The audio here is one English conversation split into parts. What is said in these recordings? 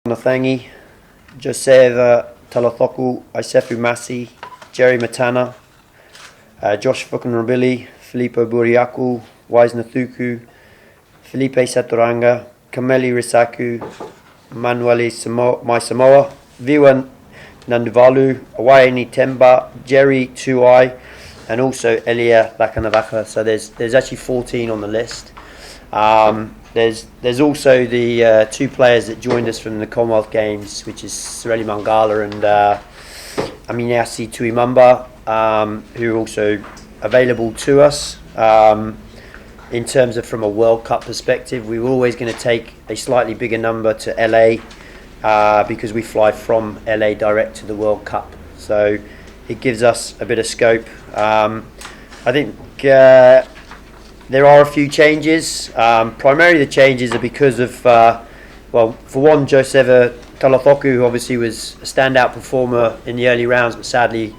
Nathangi, Joseva Talathoku, Isefu Masi, Jerry Matana, Josh Fukunrabili, Filippo Buriaku, Wise Nathuku, Felipe Saturanga, Kameli Risaku, Manueli Maisamoa, Viwan Nanduvalu, Awaini Temba, Jerry Tuai, and also Elia Lakanavaka. So there's actually 14 on the list. There's also the two players that joined us from the Commonwealth Games, which is Sireli Mangala and Aminasi Tuimamba, who are also available to us. In terms of from a World Cup perspective, we were always going to take a slightly bigger number to LA because we fly from LA direct to the World Cup. So it gives us a bit of scope. I think there are a few changes. Primarily the changes are because of, for one, Joseva Talathoku, who obviously was a standout performer in the early rounds, but sadly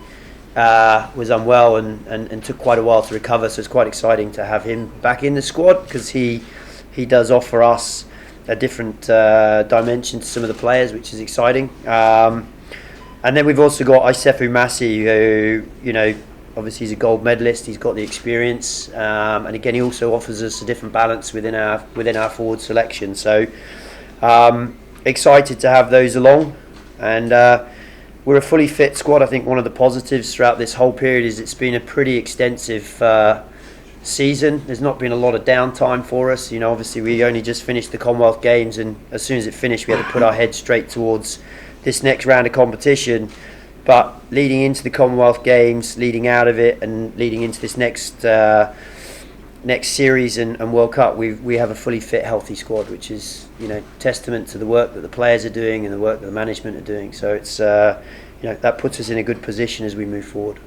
was unwell and took quite a while to recover. So it's quite exciting to have him back in the squad because he does offer us a different dimension to some of the players, which is exciting. And then we've also got Isefu Masi, who, obviously he's a gold medalist. He's got the experience, and again, he also offers us a different balance within our forward selection. So excited to have those along, and we're a fully fit squad. I think one of the positives throughout this whole period is it's been a pretty extensive season. There's not been a lot of downtime for us. Obviously we only just finished the Commonwealth Games, and as soon as it finished, we had to put our heads straight towards this next round of competition. But leading into the Commonwealth Games, leading out of it, and leading into this next series and World Cup, we have a fully fit, healthy squad, which is testament to the work that the players are doing and the work that the management are doing. So it's that puts us in a good position as we move forward.